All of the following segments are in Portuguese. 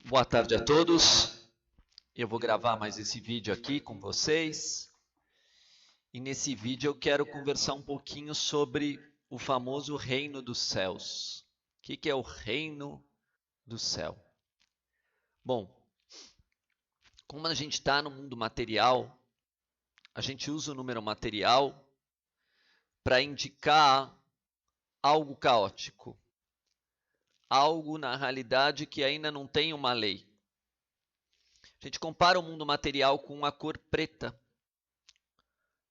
Boa tarde a todos. Eu vou gravar mais esse vídeo aqui com vocês. E nesse vídeo eu quero conversar um pouquinho sobre o famoso reino dos céus. O que é o reino do céu? Bom, como a gente está no mundo material, a gente usa o número material para indicar algo caótico. Algo, na realidade, que ainda não tem uma lei. A gente compara o mundo material com a cor preta,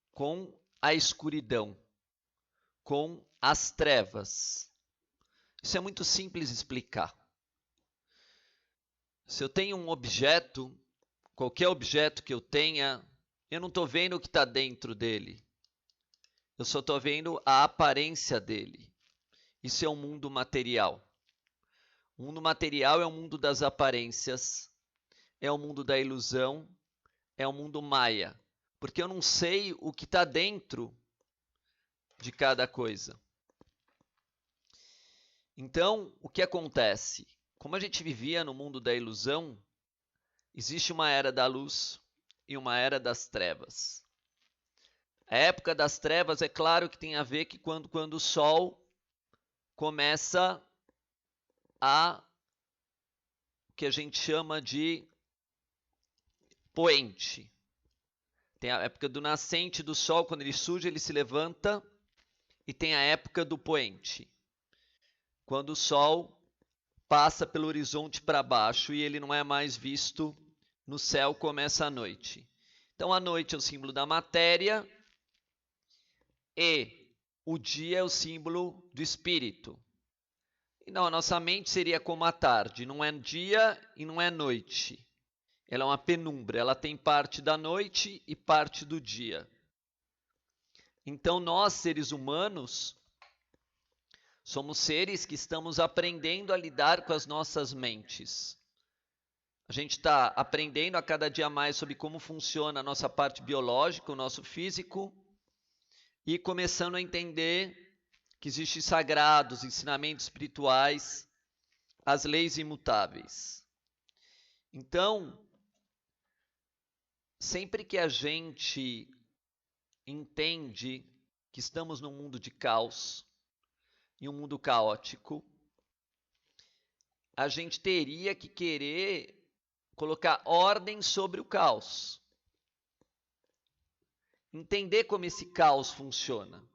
com a escuridão, com as trevas. Isso é muito simples de explicar. Se eu tenho um objeto, qualquer objeto que eu tenha, eu não estou vendo o que está dentro dele. Eu só estou vendo a aparência dele. Isso é o mundo material. O mundo material é o mundo das aparências, é o mundo da ilusão, é o mundo maia. Porque eu não sei o que está dentro de cada coisa. Então, o que acontece? Como a gente vivia no mundo da ilusão, existe uma era da luz e uma era das trevas. A época das trevas, é claro que tem a ver que quando o sol começa o que a gente chama de poente. Tem a época do nascente do sol, quando ele surge, ele se levanta, e tem a época do poente, quando o sol passa pelo horizonte para baixo e ele não é mais visto no céu, começa a noite. Então a noite é o símbolo da matéria e o dia é o símbolo do espírito. Então, a nossa mente seria como a tarde, não é dia e não é noite. Ela é uma penumbra, ela tem parte da noite e parte do dia. Então, nós, seres humanos, somos seres que estamos aprendendo a lidar com as nossas mentes. A gente está aprendendo a cada dia mais sobre como funciona a nossa parte biológica, o nosso físico, e começando a entender que existem sagrados, ensinamentos espirituais, as leis imutáveis. Então, sempre que a gente entende que estamos num mundo de caos, em um mundo caótico, a gente teria que querer colocar ordem sobre o caos. Entender como esse caos funciona.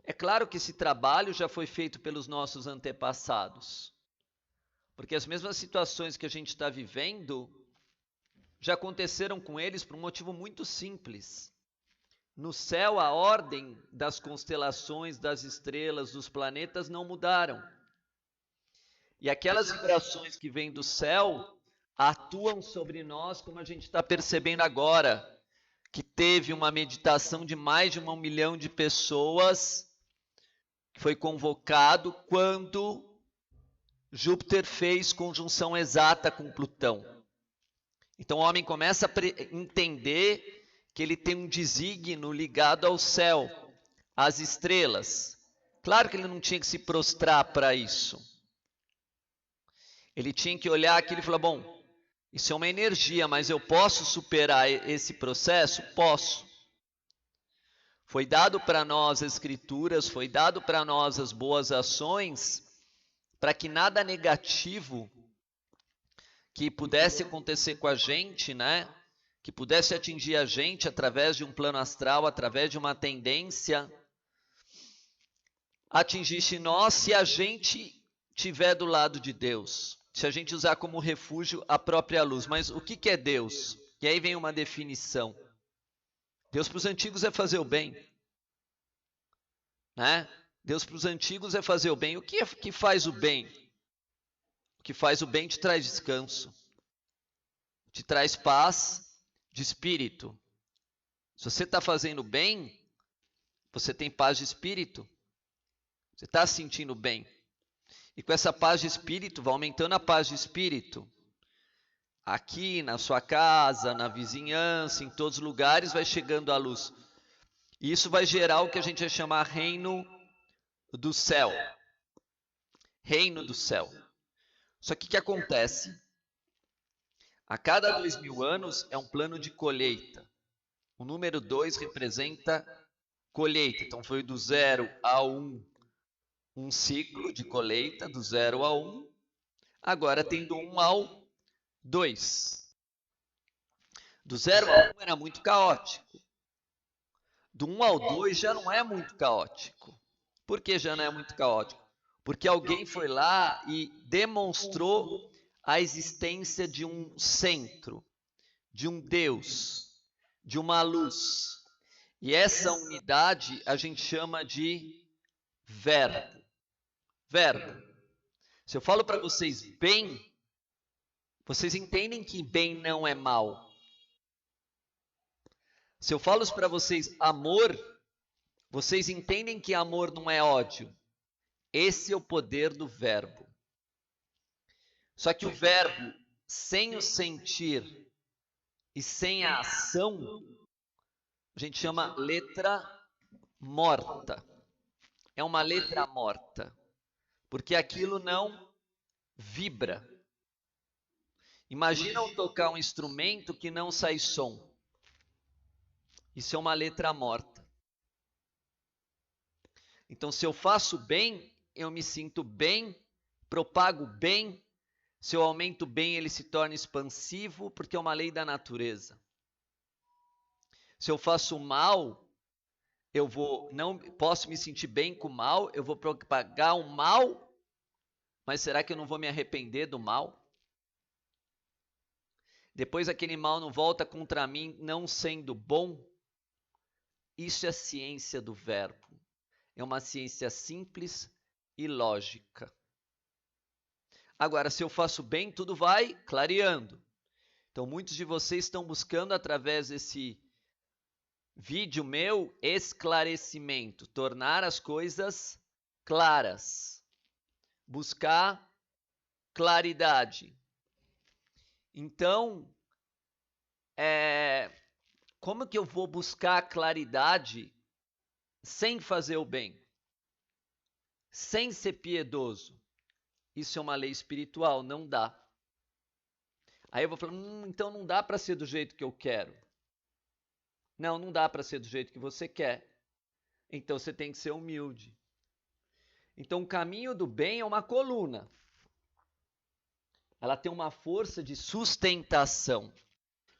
É claro que esse trabalho já foi feito pelos nossos antepassados, porque as mesmas situações que a gente está vivendo já aconteceram com eles por um motivo muito simples. No céu, a ordem das constelações, das estrelas, dos planetas não mudaram. E aquelas vibrações que vêm do céu atuam sobre nós, como a gente está percebendo agora, que teve uma meditação de mais de 1 milhão de pessoas que foi convocado quando Júpiter fez conjunção exata com Plutão. Então o homem começa a entender que ele tem um desígnio ligado ao céu, às estrelas. Claro que ele não tinha que se prostrar para isso. Ele tinha que olhar aquilo e falar, bom, isso é uma energia, mas eu posso superar esse processo? Posso. Foi dado para nós as escrituras, foi dado para nós as boas ações, para que nada negativo que pudesse acontecer com a gente, né? Que pudesse atingir a gente através de um plano astral, através de uma tendência, atingisse nós se a gente estiver do lado de Deus. Se a gente usar como refúgio a própria luz. Mas o que é Deus? E aí vem uma definição. Deus para os antigos é fazer o bem. Né? Deus para os antigos é fazer o bem. O que é que faz o bem? O que faz o bem te traz descanso. Te traz paz de espírito. Se você está fazendo bem, você tem paz de espírito. Você está se sentindo bem. E com essa paz de espírito, vai aumentando a paz de espírito. Aqui, na sua casa, na vizinhança, em todos os lugares, vai chegando a luz. E isso vai gerar o que a gente vai chamar reino do céu. Reino do céu. Só que o que acontece? A cada 2000 anos é um plano de colheita. O número 2 representa colheita. Então foi do 0 a 1, um ciclo de colheita, do 0 a 1. Agora tem do 1 ao 2. Do 0 a 1 era muito caótico. Do 1 ao 2 já não é muito caótico. Por que já não é muito caótico? Porque alguém foi lá e demonstrou a existência de um centro, de um Deus, de uma luz. E essa unidade a gente chama de verbo. Verbo. Se eu falo para vocês bem, vocês entendem que bem não é mal. Se eu falo para vocês amor, vocês entendem que amor não é ódio. Esse é o poder do verbo. Só que o verbo, sem o sentir e sem a ação, a gente chama letra morta. É uma letra morta, porque aquilo não vibra. Imaginam tocar um instrumento que não sai som. Isso é uma letra morta. Então, se eu faço bem, eu me sinto bem, propago bem. Se eu aumento bem, ele se torna expansivo, porque é uma lei da natureza. Se eu faço mal, não posso me sentir bem com o mal, eu vou propagar o mal, mas será que eu não vou me arrepender do mal? Depois aquele mal não volta contra mim, não sendo bom? Isso é a ciência do verbo. É uma ciência simples e lógica. Agora, se eu faço bem, tudo vai clareando. Então, muitos de vocês estão buscando, através desse vídeo meu, esclarecimento, tornar as coisas claras, buscar claridade. Então, como que eu vou buscar claridade sem fazer o bem? Sem ser piedoso? Isso é uma lei espiritual, não dá. Aí eu vou falar, então não dá para ser do jeito que eu quero. Não, não dá para ser do jeito que você quer. Então você tem que ser humilde. Então o caminho do bem é uma coluna. Ela tem uma força de sustentação.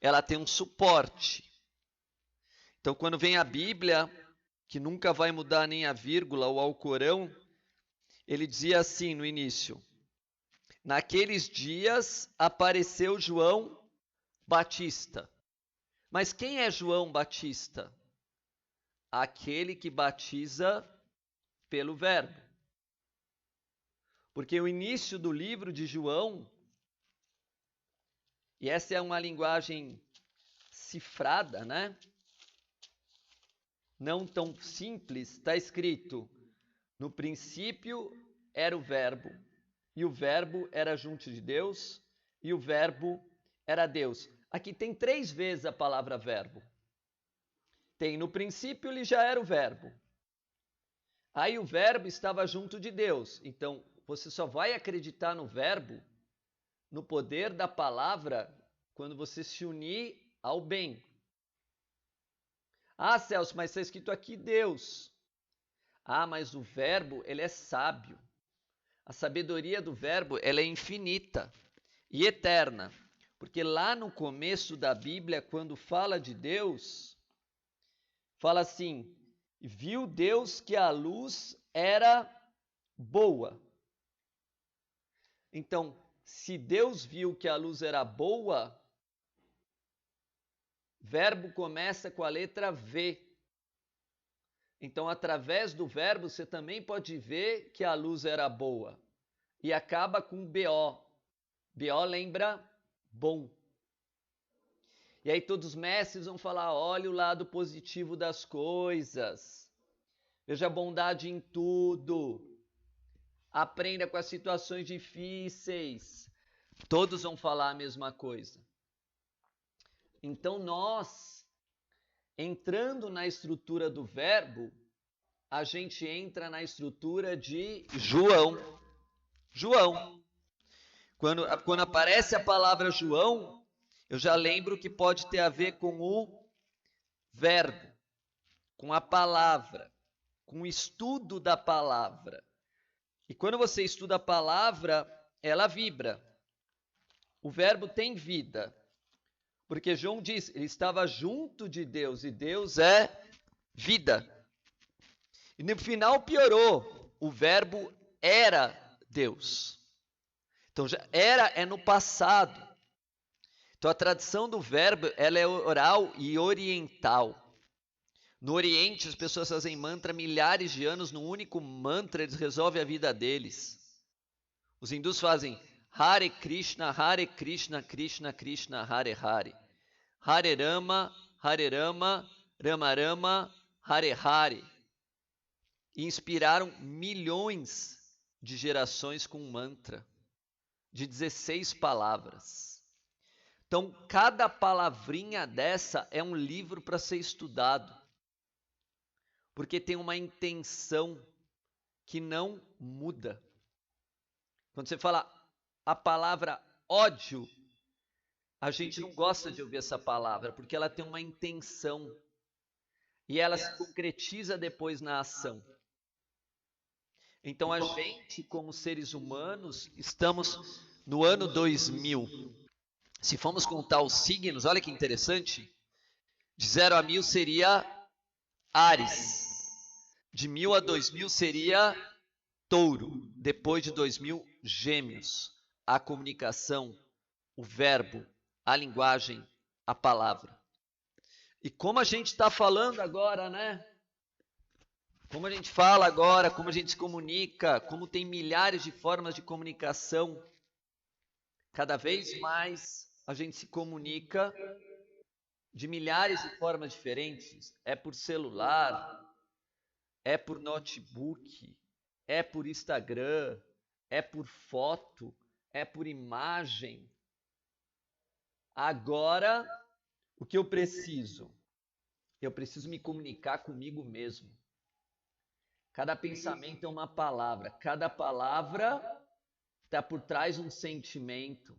Ela tem um suporte. Então quando vem a Bíblia, que nunca vai mudar nem a vírgula, ou ao Corão, ele dizia assim no início: naqueles dias apareceu João Batista. Mas quem é João Batista? Aquele que batiza pelo verbo. Porque o início do livro de João, e essa é uma linguagem cifrada, né? Não tão simples, está escrito: no princípio era o verbo, e o verbo era junto de Deus, e o verbo era Deus. Aqui tem 3 vezes a palavra verbo. Tem no princípio, ele já era o verbo. Aí o verbo estava junto de Deus. Então, você só vai acreditar no verbo, no poder da palavra, quando você se unir ao bem. Ah, Celso, mas está escrito aqui Deus. Ah, mas o verbo, ele é sábio. A sabedoria do verbo, ela é infinita e eterna. Porque lá no começo da Bíblia, quando fala de Deus, fala assim: viu Deus que a luz era boa. Então, se Deus viu que a luz era boa, verbo começa com a letra V. Então, através do verbo, você também pode ver que a luz era boa. E acaba com BO. BO lembra bom. E aí todos os mestres vão falar: olha o lado positivo das coisas. Veja a bondade em tudo. Aprenda com as situações difíceis. Todos vão falar a mesma coisa. Então nós, entrando na estrutura do verbo, a gente entra na estrutura de João. João. Quando aparece a palavra João, eu já lembro que pode ter a ver com o verbo, com a palavra, com o estudo da palavra. E quando você estuda a palavra, ela vibra. O verbo tem vida. Porque João diz, ele estava junto de Deus e Deus é vida. E no final piorou. O verbo era Deus. Então já era é no passado. Então a tradição do verbo ela é oral e oriental. No Oriente as pessoas fazem mantra milhares de anos, num único mantra eles resolvem a vida deles. Os hindus fazem Hare Krishna, Krishna Krishna, Hare Hare. Hare Rama, Rama Rama, Hare Hare. E inspiraram milhões de gerações com um mantra de 16 palavras. Então, cada palavrinha dessa é um livro para ser estudado, porque tem uma intenção que não muda. Quando você fala a palavra ódio, a gente não gosta de ouvir essa palavra, porque ela tem uma intenção e ela se concretiza depois na ação. Então, a gente, como seres humanos, estamos no ano 2000. Se formos contar os signos, olha que interessante, de 0 a 1000 seria Áries, de 1000 a 2000 seria Touro, depois de 2000, Gêmeos, a comunicação, o verbo, a linguagem, a palavra. E como a gente está falando agora, né? Como a gente fala agora, como a gente se comunica, como tem milhares de formas de comunicação, cada vez mais a gente se comunica de milhares de formas diferentes. É por celular, é por notebook, é por Instagram, é por foto, é por imagem. Agora, o que eu preciso? Eu preciso me comunicar comigo mesmo. Cada pensamento é uma palavra. Cada palavra está por trás um sentimento,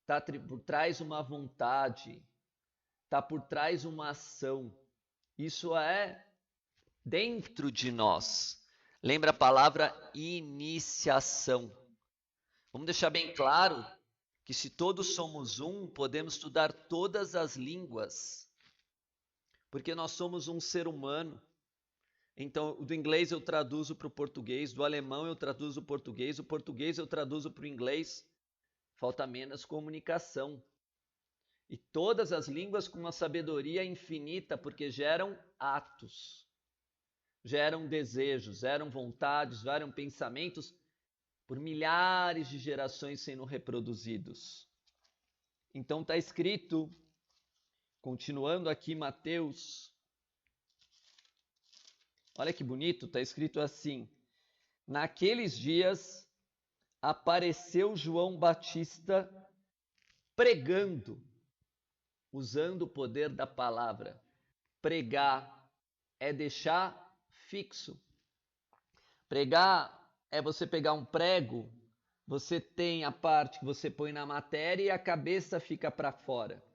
está por trás uma vontade, está por trás uma ação. Isso é dentro de nós. Lembra a palavra iniciação. Vamos deixar bem claro que se todos somos um, podemos estudar todas as línguas, porque nós somos um ser humano. Então, do inglês eu traduzo para o português, do alemão eu traduzo o português eu traduzo para o inglês. Falta menos comunicação. E todas as línguas com uma sabedoria infinita, porque geram atos, geram desejos, geram vontades, geram pensamentos por milhares de gerações sendo reproduzidos. Então está escrito, continuando aqui Mateus, olha que bonito, está escrito assim: naqueles dias apareceu João Batista pregando, usando o poder da palavra. Pregar é deixar fixo. Pregar é você pegar um prego, você tem a parte que você põe na matéria e a cabeça fica para fora.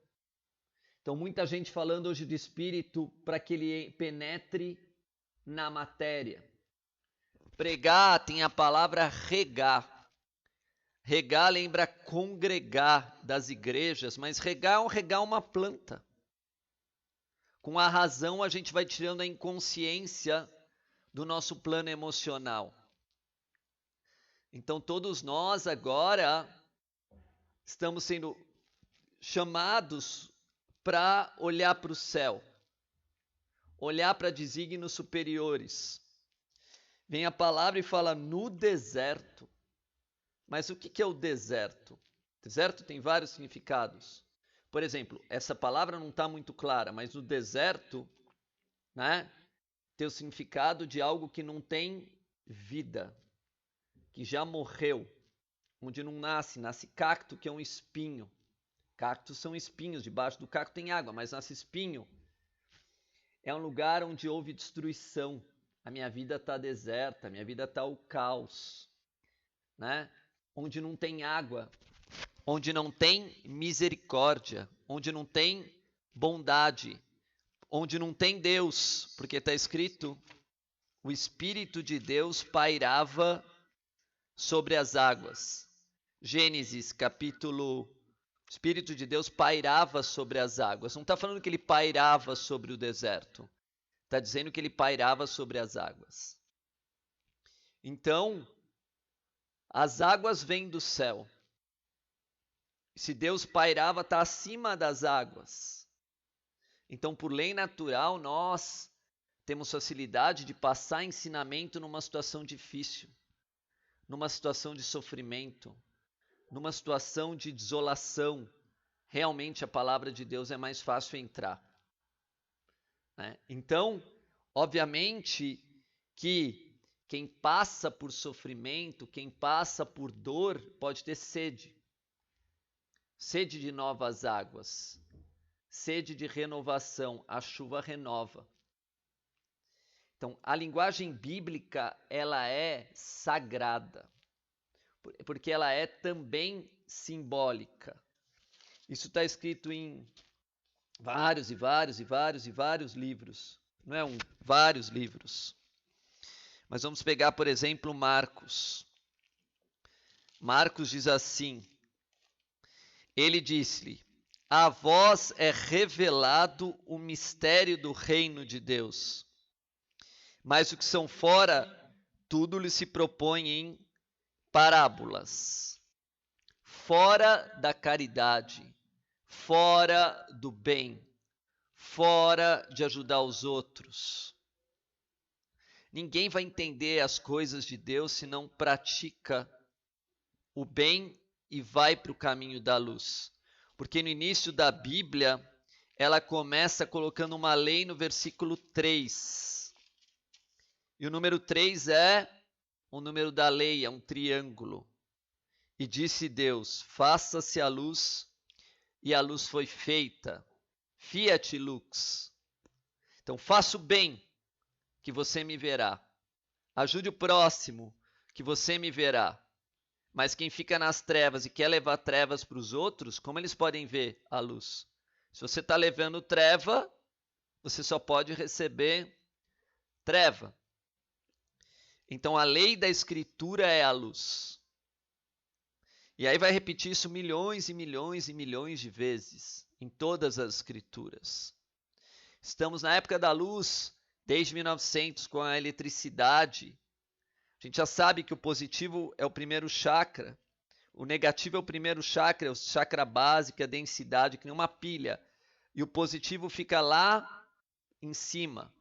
Então, muita gente falando hoje de espírito para que ele penetre na matéria. Pregar tem a palavra regar. Regar lembra congregar das igrejas, mas regar uma planta. Com a razão, a gente vai tirando a inconsciência do nosso plano emocional. Então, todos nós agora estamos sendo chamados para olhar para o céu, olhar para desígnios superiores. Vem a palavra e fala no deserto. Mas o que é o deserto? Deserto tem vários significados. Por exemplo, essa palavra não está muito clara, mas o deserto, né, tem o significado de algo que não tem vida, que já morreu, onde não nasce cacto, que é um espinho. Cactos são espinhos, debaixo do cacto tem água, mas nasce espinho. É um lugar onde houve destruição. A minha vida está deserta, a minha vida está o caos, né? onde não tem água, onde não tem misericórdia, onde não tem bondade, onde não tem Deus, porque está escrito, o Espírito de Deus pairava sobre as águas. Gênesis, capítulo... O Espírito de Deus pairava sobre as águas. Não está falando que ele pairava sobre o deserto. Está dizendo que ele pairava sobre as águas. Então, as águas vêm do céu. Se Deus pairava, está acima das águas. Então, por lei natural, nós temos facilidade de passar ensinamento numa situação difícil, numa situação de sofrimento, numa situação de desolação. Realmente a palavra de Deus é mais fácil entrar, né? Então, obviamente que quem passa por sofrimento, quem passa por dor, pode ter sede. Sede de novas águas, sede de renovação, a chuva renova. Então, a linguagem bíblica, ela é sagrada, porque ela é também simbólica. Isso está escrito em vários livros. Não é vários livros. Mas vamos pegar, por exemplo, Marcos. Marcos diz assim, ele disse-lhe, a vós é revelado o mistério do reino de Deus, mas o que são fora, tudo lhe se propõe em parábolas, fora da caridade, fora do bem, fora de ajudar os outros. Ninguém vai entender as coisas de Deus se não pratica o bem e vai para o caminho da luz. Porque no início da Bíblia, ela começa colocando uma lei no versículo 3. E o número 3 é o número da lei, é um triângulo. E disse Deus, faça-se a luz, e a luz foi feita. Fiat lux. Então, faça o bem, que você me verá. Ajude o próximo, que você me verá. Mas quem fica nas trevas e quer levar trevas para os outros, como eles podem ver a luz? Se você está levando treva, você só pode receber treva. Então, a lei da Escritura é a luz. E aí vai repetir isso milhões e milhões e milhões de vezes, em todas as Escrituras. Estamos na época da luz, desde 1900, com a eletricidade. A gente já sabe que o positivo é o primeiro chakra, o negativo é o primeiro chakra, é o chakra básico, a densidade, que nem uma pilha. E o positivo fica lá em cima.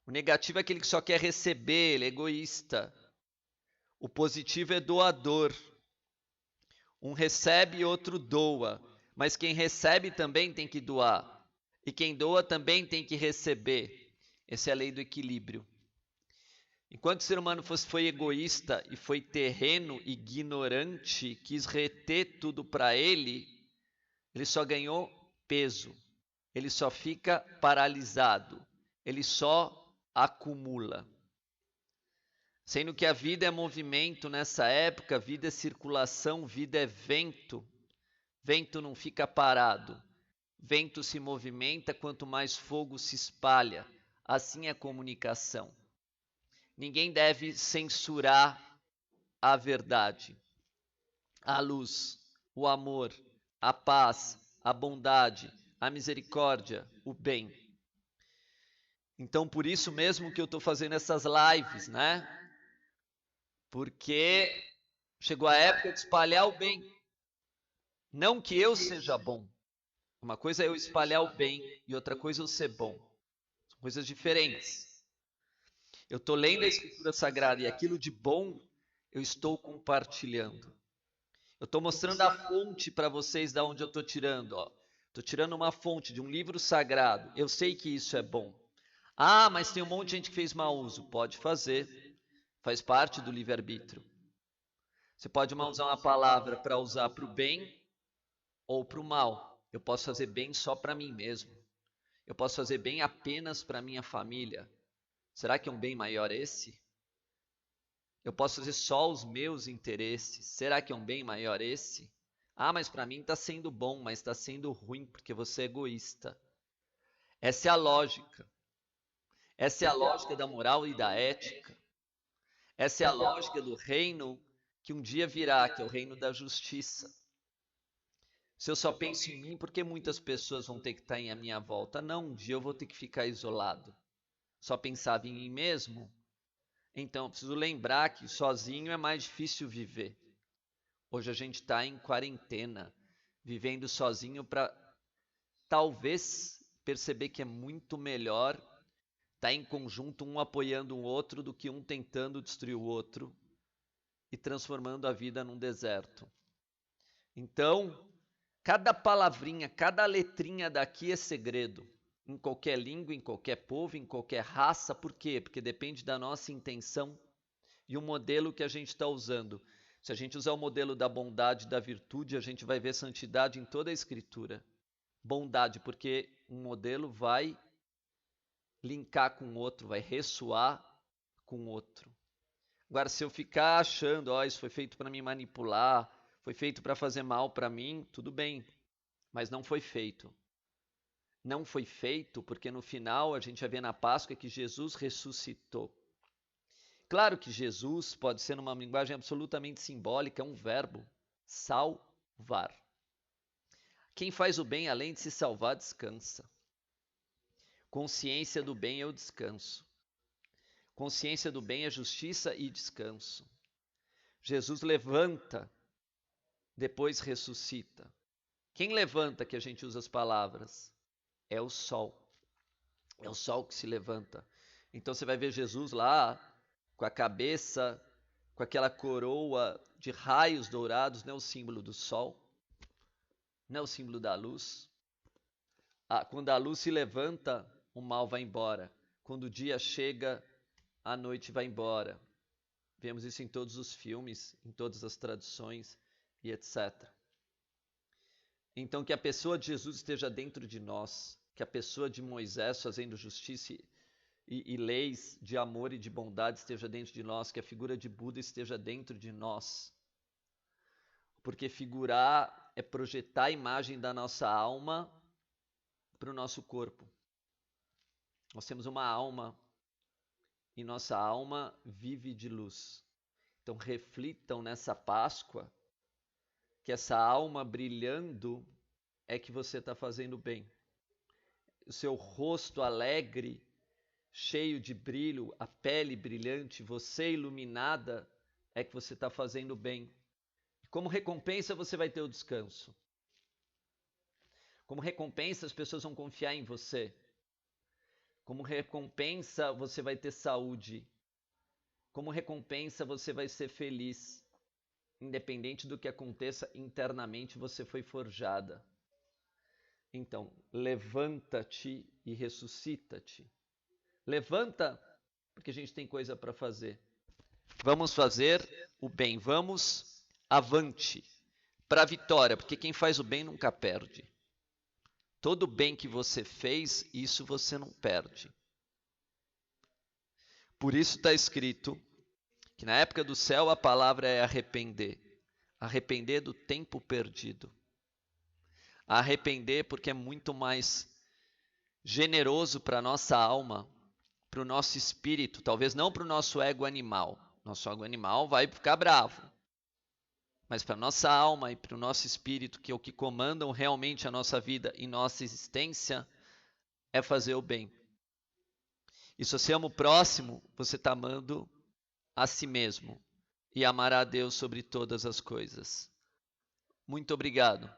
O negativo é aquele que só quer receber, ele é egoísta. O positivo é doador. Um recebe e outro doa. Mas quem recebe também tem que doar. E quem doa também tem que receber. Essa é a lei do equilíbrio. Enquanto o ser humano foi egoísta e foi terreno, ignorante, quis reter tudo para ele só ganhou peso. Ele só fica paralisado. Ele só acumula. Sendo que a vida é movimento nessa época, vida é circulação, vida é vento. Vento não fica parado. Vento se movimenta, quanto mais fogo se espalha. Assim é a comunicação. Ninguém deve censurar a verdade, a luz, o amor, a paz, a bondade, a misericórdia, o bem. Então, por isso mesmo que eu estou fazendo essas lives, né? Porque chegou a época de espalhar o bem. Não que eu seja bom. Uma coisa é eu espalhar o bem e outra coisa é eu ser bom. São coisas diferentes. Eu estou lendo a Escritura Sagrada e aquilo de bom eu estou compartilhando. Eu estou mostrando a fonte para vocês de onde eu estou tirando. Estou tirando uma fonte de um livro sagrado. Eu sei que isso é bom. Ah, mas tem um monte de gente que fez mau uso. Pode fazer. Faz parte do livre-arbítrio. Você pode usar uma palavra para usar para o bem ou para o mal. Eu posso fazer bem só para mim mesmo. Eu posso fazer bem apenas para minha família. Será que é um bem maior esse? Eu posso fazer só os meus interesses. Será que é um bem maior esse? Ah, mas para mim está sendo bom, mas está sendo ruim porque você é egoísta. Essa é a lógica. Essa é a lógica da moral e da ética. Essa é a lógica do reino que um dia virá, que é o reino da justiça. Se eu só penso em mim, por que muitas pessoas vão ter que estar à minha volta? Não, um dia eu vou ter que ficar isolado. Só pensava em mim mesmo? Então eu preciso lembrar que sozinho é mais difícil viver. Hoje a gente está em quarentena, vivendo sozinho para talvez perceber que é muito melhor estar em conjunto, um apoiando o outro, do que um tentando destruir o outro e transformando a vida num deserto. Então, cada palavrinha, cada letrinha daqui é segredo. Em qualquer língua, em qualquer povo, em qualquer raça. Por quê? Porque depende da nossa intenção e o modelo que a gente está usando. Se a gente usar o modelo da bondade e da virtude, a gente vai ver santidade em toda a Escritura. Bondade, porque um modelo vai linkar com o outro, vai ressoar com o outro. Agora, se eu ficar achando, isso foi feito para me manipular, foi feito para fazer mal para mim, tudo bem, mas não foi feito. Não foi feito porque no final a gente vai ver na Páscoa que Jesus ressuscitou. Claro que Jesus pode ser numa linguagem absolutamente simbólica, é um verbo, salvar. Quem faz o bem além de se salvar descansa. Consciência do bem é o descanso. Consciência do bem é justiça e descanso. Jesus levanta, depois ressuscita. Quem levanta, que a gente usa as palavras? É o sol. É o sol que se levanta. Então você vai ver Jesus lá, com a cabeça, com aquela coroa de raios dourados, não é o símbolo do sol, não é o símbolo da luz. Quando a luz se levanta, o mal vai embora. Quando o dia chega, a noite vai embora. Vemos isso em todos os filmes, em todas as traduções e etc. Então, que a pessoa de Jesus esteja dentro de nós, que a pessoa de Moisés fazendo justiça e leis de amor e de bondade esteja dentro de nós, que a figura de Buda esteja dentro de nós. Porque figurar é projetar a imagem da nossa alma para o nosso corpo. Nós temos uma alma e nossa alma vive de luz. Então reflitam nessa Páscoa que essa alma brilhando é que você está fazendo bem. O seu rosto alegre, cheio de brilho, a pele brilhante, você iluminada, é que você está fazendo bem. E como recompensa você vai ter o descanso. Como recompensa as pessoas vão confiar em você. Como recompensa você vai ter saúde. Como recompensa você vai ser feliz. Independente do que aconteça internamente, você foi forjada. Então, levanta-te e ressuscita-te. Levanta, porque a gente tem coisa para fazer. Vamos fazer o bem. Vamos avante para a vitória, porque quem faz o bem nunca perde. Todo o bem que você fez, isso você não perde. Por isso está escrito que na época do céu a palavra é arrepender. Arrepender do tempo perdido. Arrepender porque é muito mais generoso para a nossa alma, para o nosso espírito, talvez não para o nosso ego animal. Nosso ego animal vai ficar bravo. Mas para a nossa alma e para o nosso espírito, que é o que comandam realmente a nossa vida e nossa existência, é fazer o bem. E se você ama o próximo, você está amando a si mesmo. E amará a Deus sobre todas as coisas. Muito obrigado.